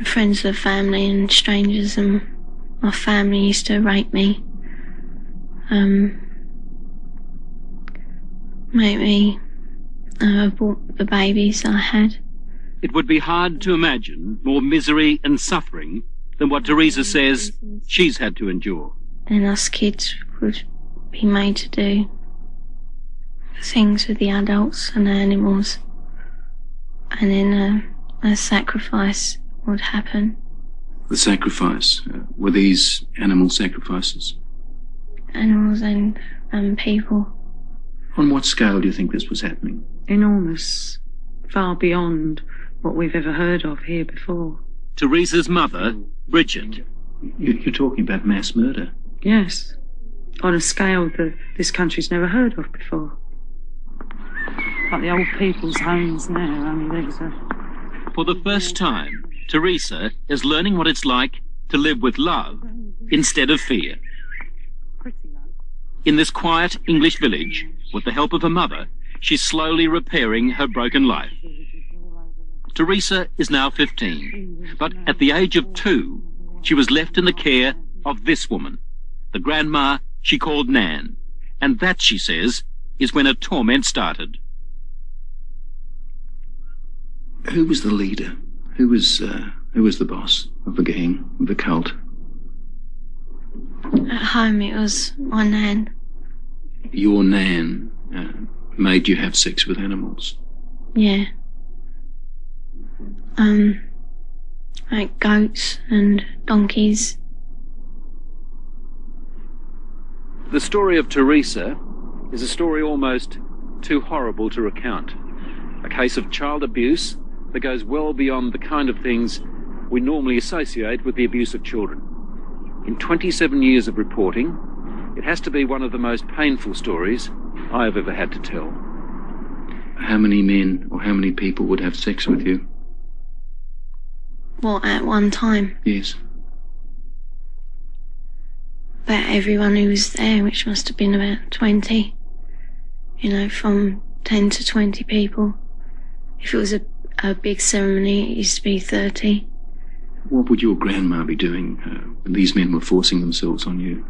friends of the family and strangers, and my family used to rape me. Make me abort the babies I had. It would be hard to imagine more misery and suffering than what Teresa says she's had to endure. And us kids would be made to do things with the adults and the animals, and then a sacrifice would happen. The sacrifice? Were these animal sacrifices? Animals and people. On what scale do you think this was happening? Enormous. Far beyond what we've ever heard of here before. Teresa's mother, Bridget. You're talking about mass murder? Yes. On a scale that this country's never heard of before. Like the old people's homes now, only there's a... For the first time, Teresa is learning what it's like to live with love instead of fear. In this quiet English village, with the help of her mother, she's slowly repairing her broken life. Teresa is now 15, but at the age of 2, she was left in the care of this woman, the grandma she called Nan, and that, she says, is when her torment started. Who was the leader? Who was the boss of the gang, of the cult? At home it was my Nan. Your Nan made you have sex with animals? Yeah. Like goats and donkeys. The story of Teresa is a story almost too horrible to recount. A case of child abuse that goes well beyond the kind of things we normally associate with the abuse of children. In 27 years of reporting, it has to be one of the most painful stories I have ever had to tell. How many men or how many people would have sex with you? What, at one time? Yes. About everyone who was there, which must have been about 20. You know, from 10 to 20 people. If it was a big ceremony, it used to be 30. What would your grandma be doing when these men were forcing themselves on you?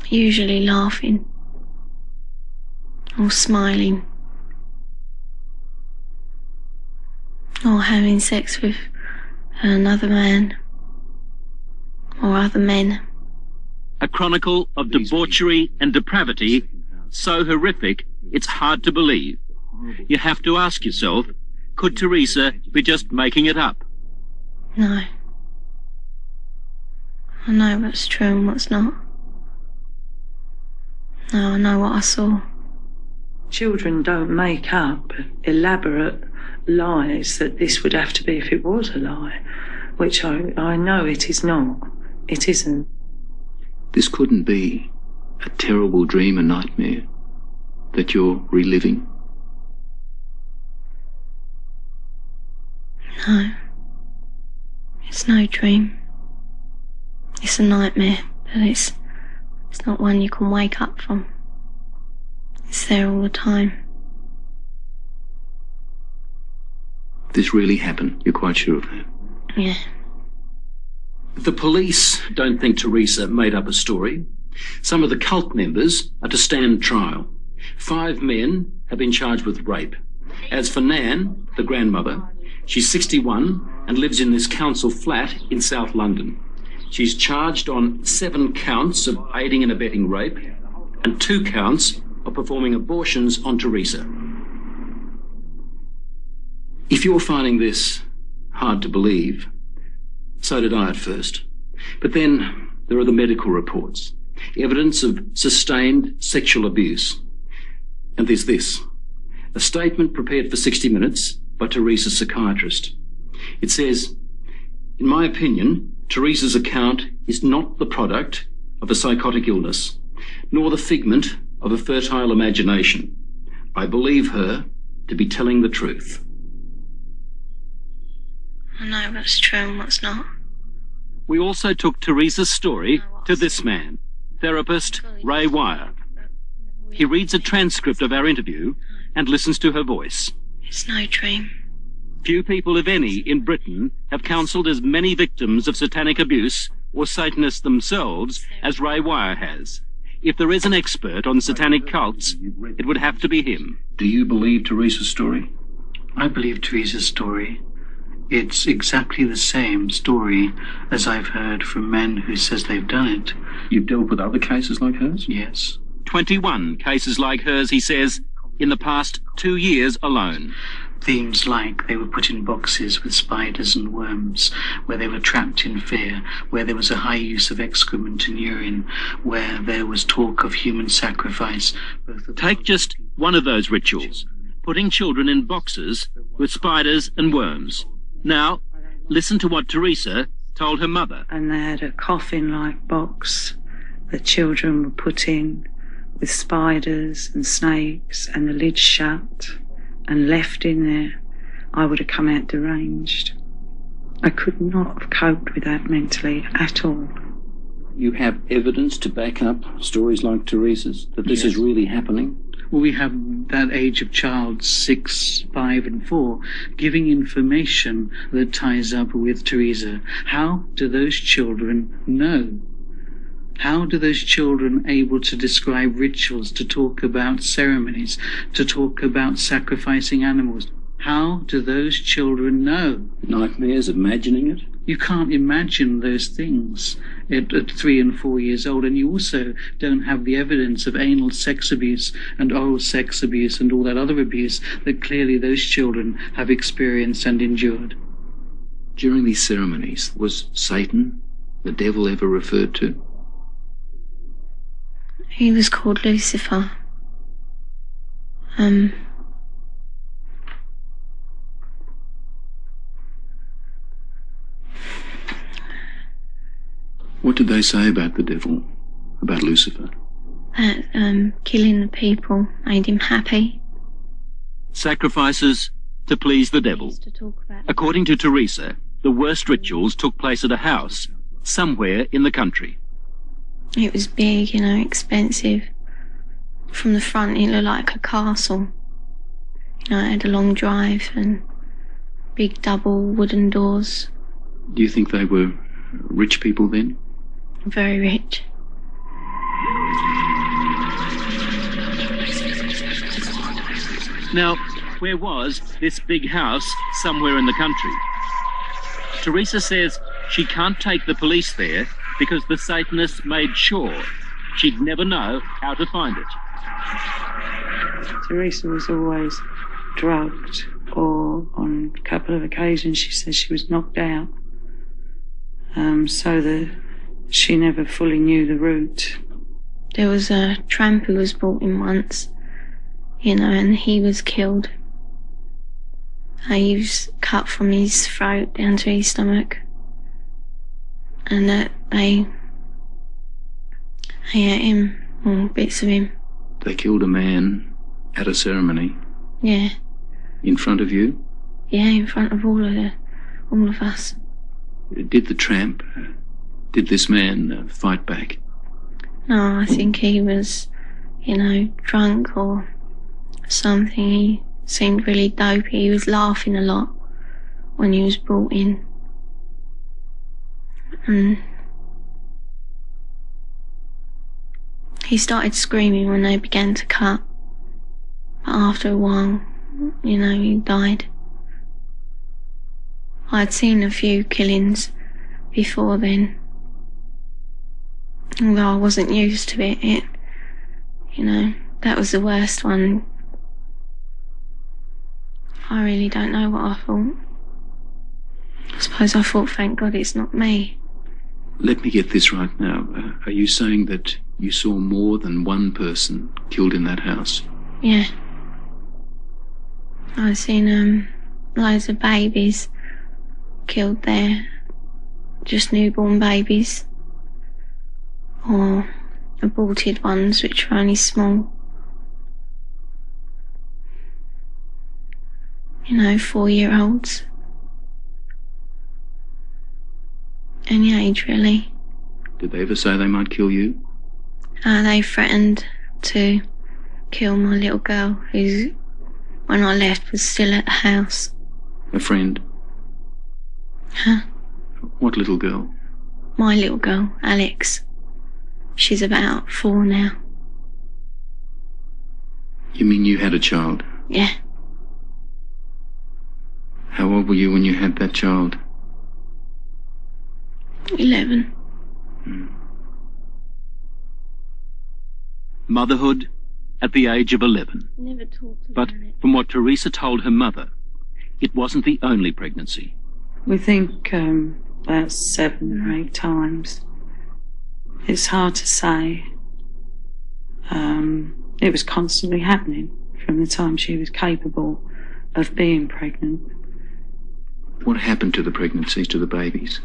Usually laughing. Or smiling. Or having sex with another man. Or other men. A chronicle of debauchery and depravity so horrific it's hard to believe. You have to ask yourself, could Teresa be just making it up? No. I know what's true and what's not. No, I know what I saw. Children don't make up elaborate lies that this would have to be if it was a lie, which I know it is not. It isn't. This couldn't be a terrible dream, a nightmare that you're reliving? No. It's no dream. It's a nightmare, but it's not one you can wake up from. It's there all the time. This really happened? You're quite sure of that? Yeah. The police don't think Teresa made up a story. Some of the cult members are to stand trial. 5 men have been charged with rape. As for Nan, the grandmother, she's 61 and lives in this council flat in South London. She's charged on 7 counts of aiding and abetting rape and 2 counts of performing abortions on Teresa. If you're finding this hard to believe, so did I at first. But then there are the medical reports, evidence of sustained sexual abuse. And there's this, a statement prepared for 60 Minutes by Teresa's psychiatrist. It says, "In my opinion, Teresa's account is not the product of a psychotic illness, nor the figment of a fertile imagination. I believe her to be telling the truth." I know what's true and what's not. We also took Teresa's story to this man, therapist Ray Wire. He reads a transcript of our interview and listens to her voice. It's no dream. Few people, if any, in Britain have counselled as many victims of satanic abuse or Satanists themselves as Ray Wire has. If there is an expert on satanic cults, it would have to be him. Do you believe Teresa's story? I believe Teresa's story. It's exactly the same story as I've heard from men who says they've done it. You've dealt with other cases like hers? Yes. 21 cases like hers, he says, in the past 2 years alone. Themes like they were put in boxes with spiders and worms, where they were trapped in fear, where there was a high use of excrement and urine, where there was talk of human sacrifice. Take just one of those rituals, putting children in boxes with spiders and worms. Now, listen to what Teresa told her mother. And they had a coffin-like box that children were put in with spiders and snakes and the lid shut and left in there. I would have come out deranged. I could not have coped with that mentally at all. You have evidence to back up stories like Teresa's, that this is really happening? Well, we have that age of child, 6, 5 and 4, giving information that ties up with Teresa. How do those children know? How do those children able to describe rituals, to talk about ceremonies, to talk about sacrificing animals? How do those children know? Nightmares, imagining it? You can't imagine those things at 3 and 4 years old, and you also don't have the evidence of anal sex abuse and oral sex abuse and all that other abuse that clearly those children have experienced and endured. During these ceremonies, was Satan, the devil, ever referred to? He was called Lucifer. What did they say about the devil, about Lucifer? That killing the people made him happy. Sacrifices to please the devil. According to Teresa, the worst rituals took place at a house somewhere in the country. It was big, expensive. From the front it looked like a castle. It had a long drive and big double wooden doors. Do you think they were rich people then? Very rich. Now, where was this big house somewhere in the country? Teresa says she can't take the police there because the Satanists made sure she'd never know how to find it. Teresa was always drugged, or on a couple of occasions she says she was knocked out. So that she never fully knew the route. There was a tramp who was brought in once, and he was killed. He was cut from his throat down to his stomach. And that they ate him, or bits of him. They killed a man at a ceremony? Yeah. In front of you? Yeah, in front of all of us. Did the tramp, did this man fight back? No, I think he was, drunk or something. He seemed really dopey. He was laughing a lot when he was brought in. And he started screaming when they began to cut. But after a while, he died. I'd seen a few killings before then. Although I wasn't used to it, that was the worst one. I really don't know what I thought. I suppose I thought, thank God it's not me. Let me get this right now. Are you saying that you saw more than one person killed in that house? Yeah. I've seen loads of babies killed there. Just newborn babies. Or aborted ones which were only small. 4-year-olds. Any age, really. Did they ever say they might kill you? They threatened to kill my little girl, who, when I left, was still at the house. A friend? Huh? What little girl? My little girl, Alex. She's about 4 now. You mean you had a child? Yeah. How old were you when you had that child? 11. Motherhood at the age of 11. Never talked But about it. from what Teresa told her mother, it wasn't the only pregnancy. We think about 7 or 8 times. It's hard to say. It was constantly happening from the time she was capable of being pregnant. What happened to the pregnancies, to the babies?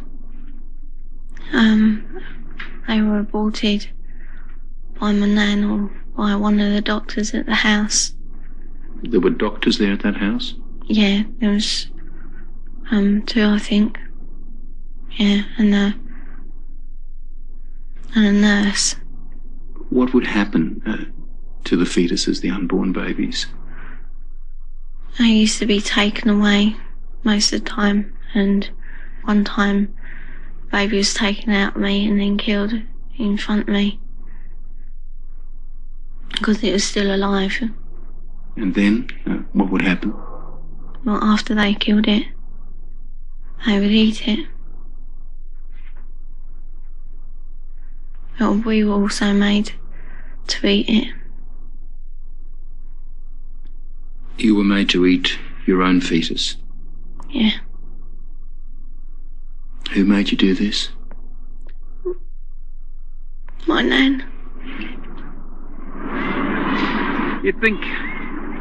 They were aborted by my nan or by one of the doctors at the house. There were doctors there at that house? Yeah, there was 2, I think. Yeah, and a nurse. What would happen to the fetuses, the unborn babies? They used to be taken away most of the time, and one time baby was taken out of me and then killed in front of me because it was still alive. And then, what would happen? Well, after they killed it, they would eat it. But we were also made to eat it. You were made to eat your own fetus. Yeah. Who made you do this? My nan. You'd think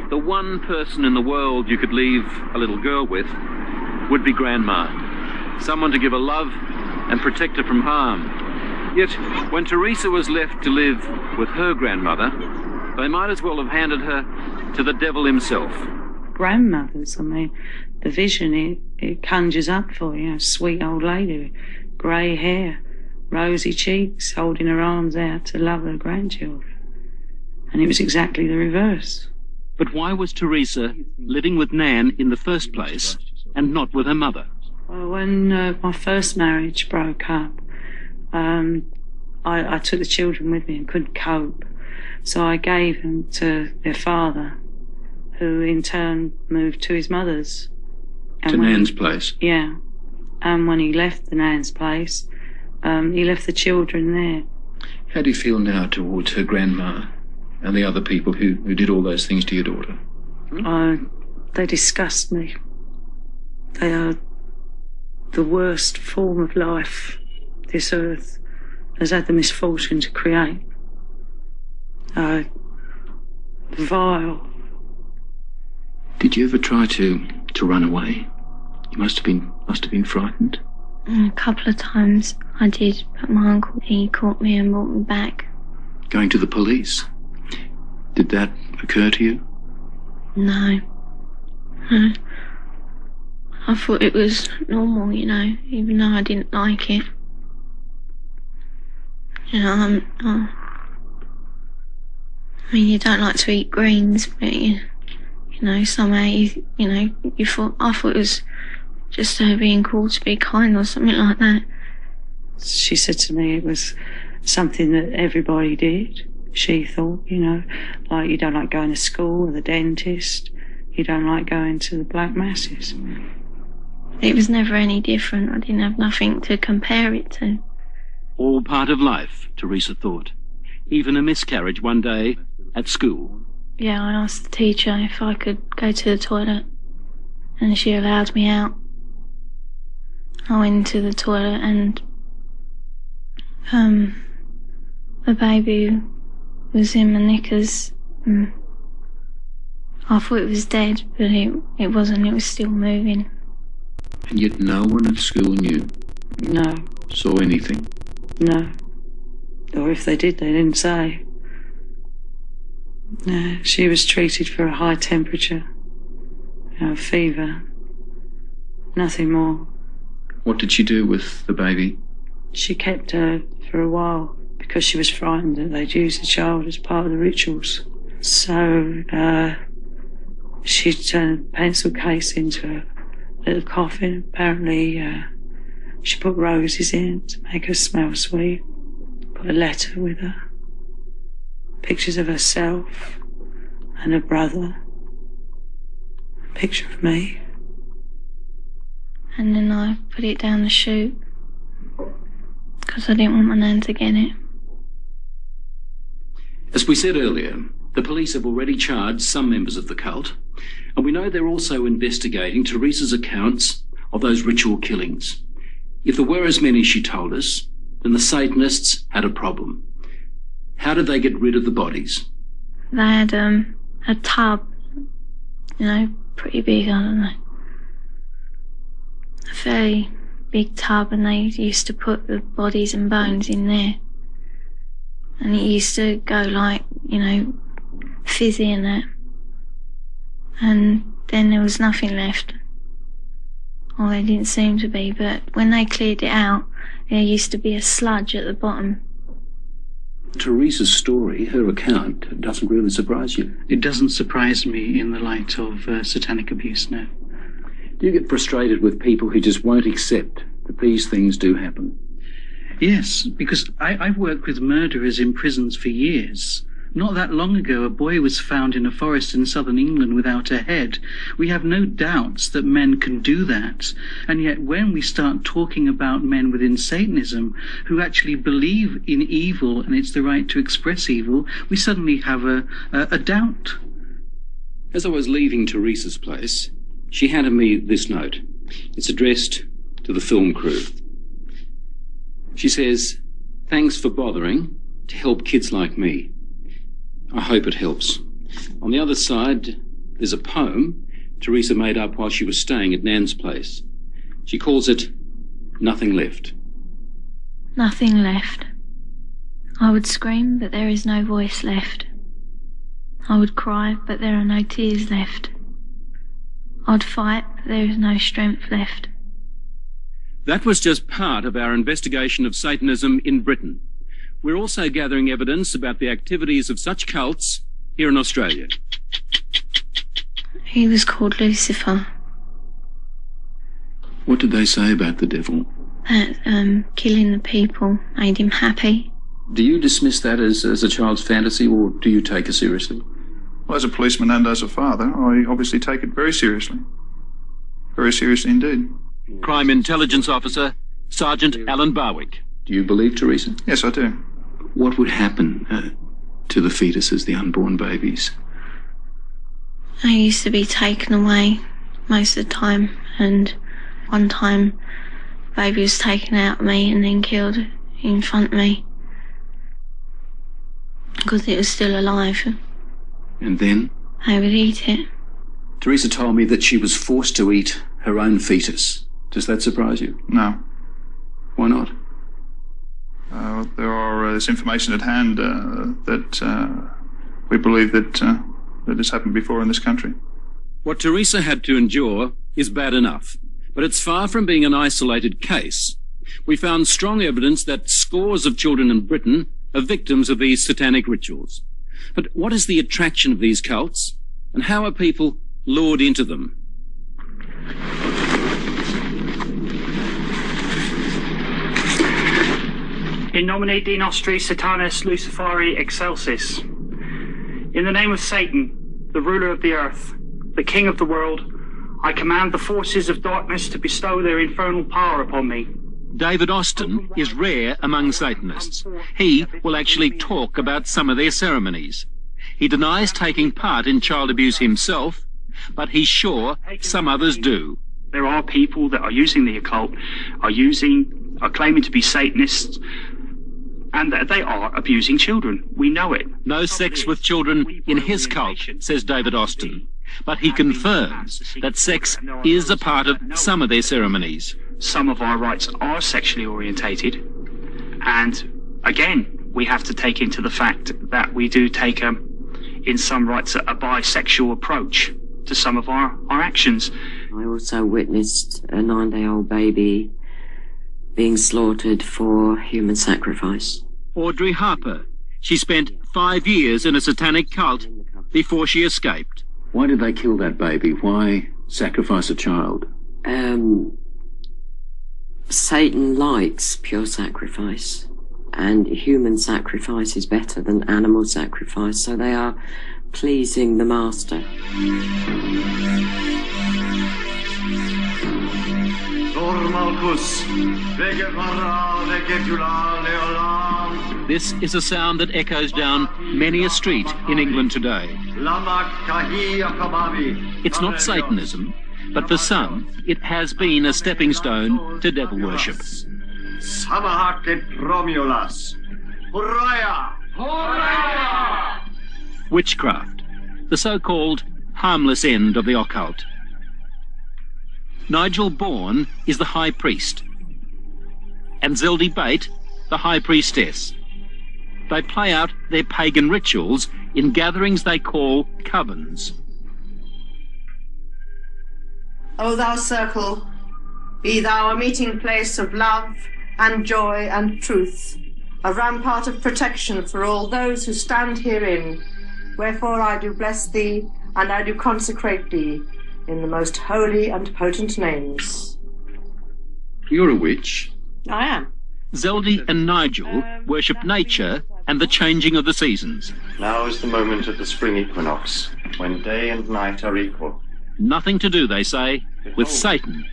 the one person in the world you could leave a little girl with would be Grandma. Someone to give her love and protect her from harm. Yet, when Teresa was left to live with her grandmother, they might as well have handed her to the devil himself. Grandmothers, I mean, the vision it conjures up for you, a sweet old lady with grey hair, rosy cheeks, holding her arms out to love her grandchildren. And it was exactly the reverse. But why was Teresa living with Nan in the first place and not with her mother? Well, when my first marriage broke up, I took the children with me and couldn't cope. So I gave them to their father, who in turn moved to his mother's. To Nan's place? Yeah. And when he left the Nan's place, he left the children there. How do you feel now towards her grandma and the other people who did all those things to your daughter? They disgust me. They are the worst form of life this earth has had the misfortune to create. Vile. Did you ever try to run away? You must have been frightened. A couple of times I did, but my uncle, he caught me and brought me back. Going to the police? Did that occur to you? No. I thought it was normal, you know, even though I didn't like it. You know, I mean, you don't like to eat greens, but you know, somehow I thought it was just her being called to be kind or something like that. She said to me it was something that everybody did. She thought, you know, like you don't like going to school or the dentist, you don't like going to the black masses. It was never any different. I didn't have nothing to compare it to. All part of life, Teresa thought. Even a miscarriage one day at school. Yeah, I asked the teacher if I could go to the toilet, and she allowed me out. I went to the toilet and the baby was in my knickers. I thought it was dead, but it wasn't. It was still moving. And yet no one at school knew? No. Saw anything? No. Or if they did, they didn't say. No, she was treated for a high temperature, fever. Nothing more. What did she do with the baby? She kept her for a while because she was frightened that they'd use the child as part of the rituals. So she turned a pencil case into little coffin. Apparently, she put roses in to make her smell sweet. Put a letter with her. Pictures of herself and her brother. A picture of me. And then I put it down the chute because I didn't want my nan to get it. As we said earlier, the police have already charged some members of the cult, and we know they're also investigating Teresa's accounts of those ritual killings. If there were as many she told us, then the Satanists had a problem. How did they get rid of the bodies? They had a tub, pretty big, I don't know. A very big tub, and they used to put the bodies and bones in there. And it used to go like, fizzy and that. And then there was nothing left. Or there didn't seem to be, but when they cleared it out, there used to be a sludge at the bottom. Teresa's story, her account, doesn't really surprise you. It doesn't surprise me in the light of satanic abuse, no. Do you get frustrated with people who just won't accept that these things do happen? Yes, because I've worked with murderers in prisons for years. Not that long ago, a boy was found in a forest in southern England without a head. We have no doubts that men can do that. And yet when we start talking about men within Satanism who actually believe in evil and it's the right to express evil, we suddenly have a doubt. As I was leaving Teresa's place, she handed me this note. It's addressed to the film crew. She says, "Thanks for bothering to help kids like me. I hope it helps." On the other side, there's a poem Teresa made up while she was staying at Nan's place. She calls it Nothing Left. Nothing left. I would scream, but there is no voice left. I would cry, but there are no tears left. I'd fight, but there is no strength left. That was just part of our investigation of Satanism in Britain. We're also gathering evidence about the activities of such cults here in Australia. He was called Lucifer. What did they say about the devil? That killing the people made him happy. Do you dismiss that as a child's fantasy, or do you take it seriously? Well, as a policeman and as a father, I obviously take it very seriously. Very seriously indeed. Crime Intelligence Officer, Sergeant Alan Barwick. Do you believe Teresa? Yes, I do. What would happen to the fetuses, the unborn babies? They used to be taken away most of the time, and one time the baby was taken out of me and then killed in front of me because it was still alive. And then? They would eat it. Teresa told me that she was forced to eat her own fetus. Does that surprise you? No. Why not? There's information at hand that we believe that has happened before in this country. What Teresa had to endure is bad enough, but it's far from being an isolated case. We found strong evidence that scores of children in Britain are victims of these satanic rituals. But what is the attraction of these cults, and how are people lured into them? In nomine Dei nostri Satanis Luciferi excelsis. In the name of Satan, the ruler of the earth, the king of the world, I command the forces of darkness to bestow their infernal power upon me. David Austin is rare among Satanists. He will actually talk about some of their ceremonies. He denies taking part in child abuse himself, but he's sure some others do. There are people that are using the occult, are claiming to be Satanists, and that they are abusing children. We know it. No sex with children in his cult, says David Austin. But he confirms that sex is a part of some of their ceremonies. Some of our rites are sexually orientated. And again, we have to take into the fact that we do take, in some rites, a bisexual approach to some of our actions. I also witnessed a 9-day-old baby being slaughtered for human sacrifice. Audrey Harper. She spent 5 years in a satanic cult before she escaped. Why did they kill that baby? Why sacrifice a child? Satan likes pure sacrifice, and human sacrifice is better than animal sacrifice, so they are pleasing the master. This is a sound that echoes down many a street in England today. It's not Satanism, but for some, it has been a stepping stone to devil worship. Witchcraft, the so-called harmless end of the occult. Nigel Bourne is the high priest, and Zeldy Bate, the high priestess. They play out their pagan rituals in gatherings they call covens. O thou circle, be thou a meeting place of love and joy and truth, a rampart of protection for all those who stand herein. Wherefore I do bless thee, and I do consecrate thee, in the most holy and potent names. You're a witch. I am. Zeldy and Nigel worship nature and the changing of the seasons. Now is the moment of the spring equinox, when day and night are equal. Nothing to do, they say, with Satan.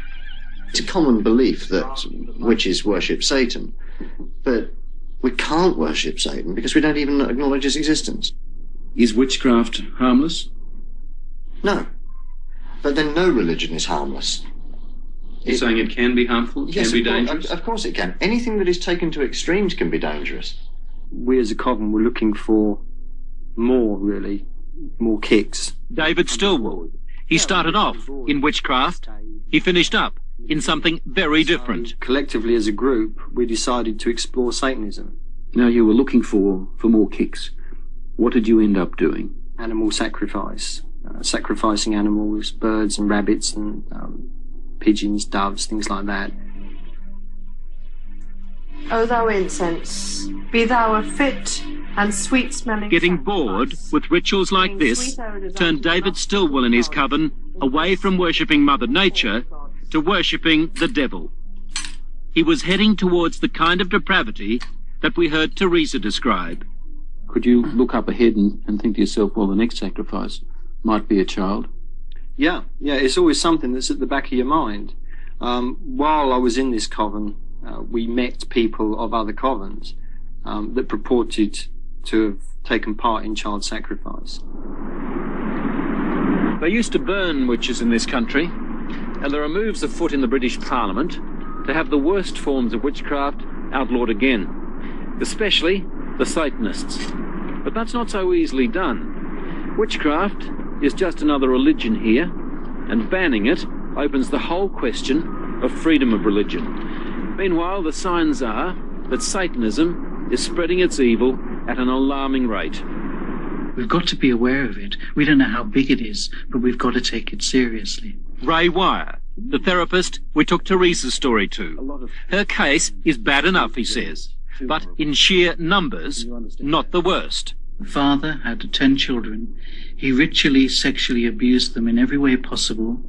It's a common belief that witches worship Satan, but we can't worship Satan because we don't even acknowledge his existence. Is witchcraft harmless? No. But then no religion is harmless. You're saying it can be harmful? It can be dangerous? Of course it can. Anything that is taken to extremes can be dangerous. We as a coven were looking for more, really, more kicks. David Stillwell. He started off in witchcraft. He finished up in something very different. Collectively as a group, we decided to explore Satanism. Now you were looking for more kicks. What did you end up doing? Animal sacrifice. Sacrificing animals, birds and rabbits and pigeons, doves, things like that. O thou incense, be thou a fit and sweet-smelling... Getting bored with rituals like this turned David Stillwell and his coven away from worshipping Mother Nature to worshipping the devil. He was heading towards the kind of depravity that we heard Teresa describe. Could you look up ahead and think to yourself, well, the next sacrifice might be a child? Yeah, it's always something that's at the back of your mind. While I was in this coven, we met people of other covens that purported to have taken part in child sacrifice. They used to burn witches in this country, and there are moves afoot in the British Parliament to have the worst forms of witchcraft outlawed again, especially the Satanists. But that's not so easily done. Witchcraft is just another religion here, and banning it opens the whole question of freedom of religion. Meanwhile, the signs are that Satanism is spreading its evil at an alarming rate. We've got to be aware of it. We don't know how big it is, but we've got to take it seriously. Ray Wire, the therapist we took Teresa's story to. Her case is bad enough, he says, but in sheer numbers, not the worst. The father had 10 children. He ritually sexually abused them in every way possible.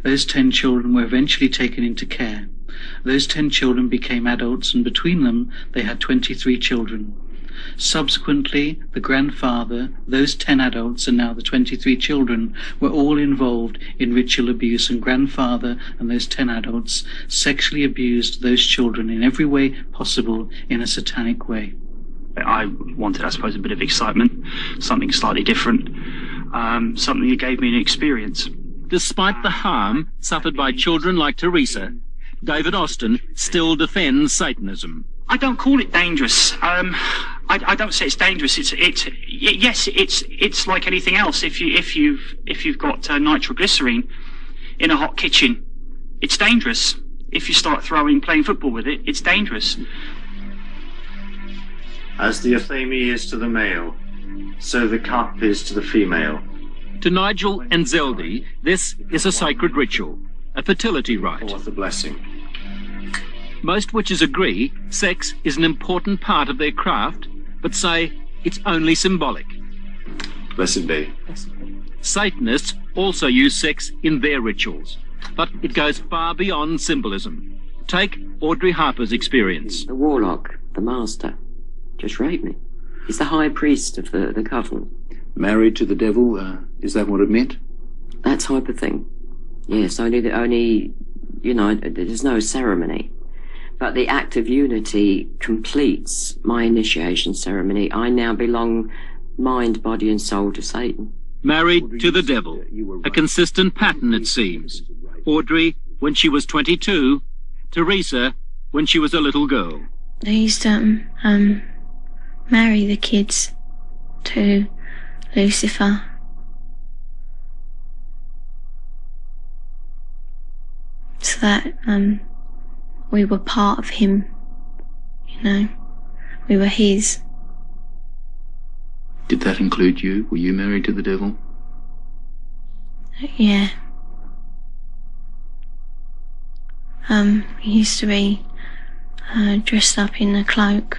Those 10 children were eventually taken into care. Those 10 children became adults, and between them they had 23 children. Subsequently, the grandfather, those 10 adults, and now the 23 children were all involved in ritual abuse, and grandfather and those 10 adults sexually abused those children in every way possible in a satanic way. I wanted, I suppose, a bit of excitement, something slightly different, something that gave me an experience. Despite the harm suffered by children like Teresa, David Austin still defends Satanism. I don't call it dangerous. I don't say it's dangerous. It's like anything else. If you've got nitroglycerine in a hot kitchen, it's dangerous. If you start playing football with it, it's dangerous. As the athame is to the male, so the cup is to the female. To Nigel and Zeldy, this is a sacred ritual, a fertility rite. Forth the blessing. Most witches agree sex is an important part of their craft, but say it's only symbolic. Blessed be. Satanists also use sex in their rituals. But it goes far beyond symbolism. Take Audrey Harper's experience. The warlock, the master, just raped me. He's the high priest of the covenant. Married to the devil, is that what it meant? That type of thing. Yes, only, you know, there's no ceremony. But the act of unity completes my initiation ceremony. I now belong mind, body and soul to Satan. Married to the devil. A consistent pattern, it seems. Audrey when she was 22, Teresa when she was a little girl. They used to marry the kids to Lucifer. So that we were part of him, you know, we were his. Did that include you? Were you married to the devil? Yeah. He used to be dressed up in a cloak,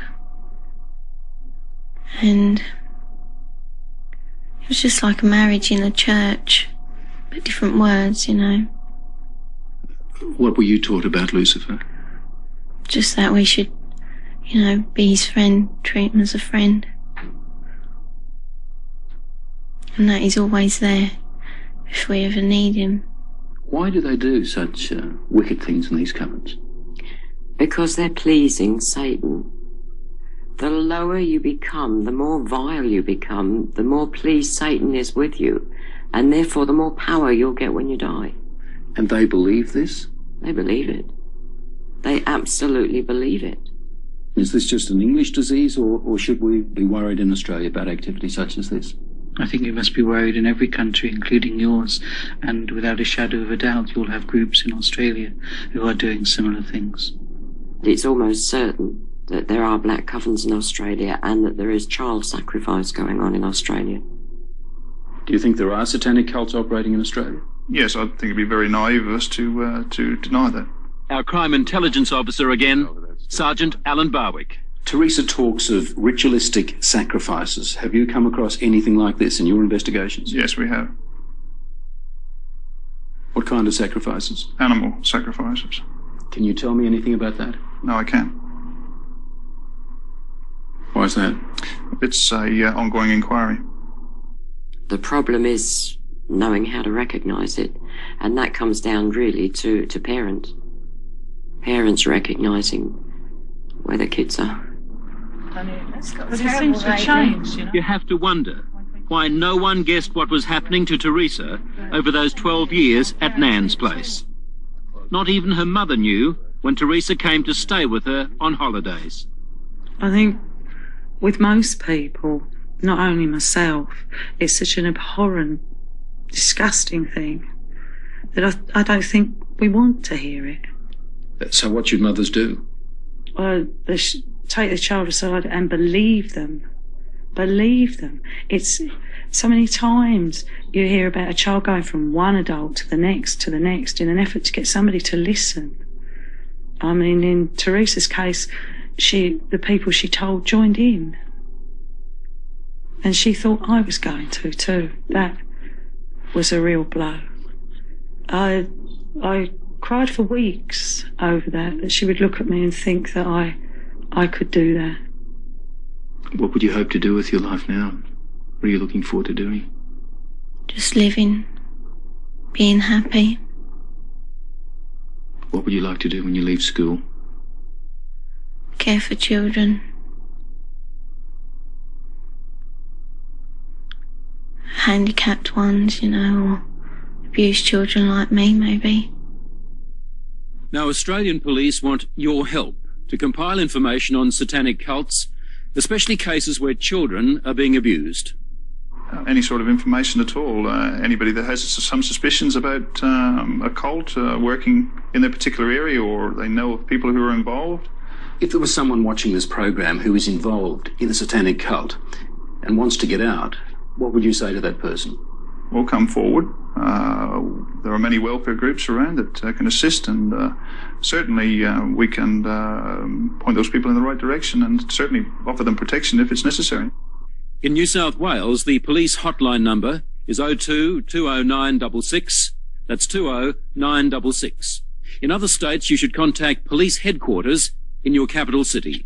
and it was just like a marriage in a church, but different words, you know. What were you taught about Lucifer? Just that we should, you know, be his friend, treat him as a friend. And that he's always there if we ever need him. Why do they do such wicked things in these covens? Because they're pleasing Satan. The lower you become, the more vile you become, the more pleased Satan is with you, and therefore the more power you'll get when you die. And they believe this? They believe it. They absolutely believe it. Is this just an English disease, or should we be worried in Australia about activity such as this? I think you must be worried in every country, including yours, and without a shadow of a doubt you'll have groups in Australia who are doing similar things. It's almost certain that there are black covens in Australia and that there is child sacrifice going on in Australia. Do you think there are satanic cults operating in Australia? Yes, I think it'd be very naive of us to deny that. Our crime intelligence officer again, Sergeant Alan Barwick. Teresa talks of ritualistic sacrifices. Have you come across anything like this in your investigations? Yes, we have. What kind of sacrifices? Animal sacrifices. Can you tell me anything about that? No, I can't. Why is that? It's a ongoing inquiry. The problem is knowing how to recognise it, and that comes down really to parents. Parents recognising where their kids are. But it seems to have changed, you know. You have to wonder why no one guessed what was happening to Teresa over those 12 years at Nan's place. Not even her mother knew when Teresa came to stay with her on holidays. I think with most people, not only myself, it's such an abhorrent, disgusting thing that I don't think we want to hear it. So what should mothers do? Well, they should take the child aside and believe them. Believe them. It's so many times you hear about a child going from one adult to the next in an effort to get somebody to listen. I mean, in Teresa's case, the people she told joined in. And she thought I was going to too. That was a real blow. I cried for weeks over that she would look at me and think that I could do that. What would you hope to do with your life now? What are you looking forward to doing? Just living, being happy. What would you like to do when you leave school? Care for children. Handicapped ones, you know, or abused children like me, maybe. Now, Australian police want your help to compile information on satanic cults, especially cases where children are being abused. Any sort of information at all. Anybody that has some suspicions about a cult working in their particular area, or they know of people who are involved. If there was someone watching this program who is involved in a satanic cult and wants to get out, what would you say to that person? Well, come forward. There are many welfare groups around that can assist, and certainly we can point those people in the right direction and certainly offer them protection if it's necessary. In New South Wales, the police hotline number is 02 209 66 That's 20966. In other states, you should contact police headquarters in your capital city.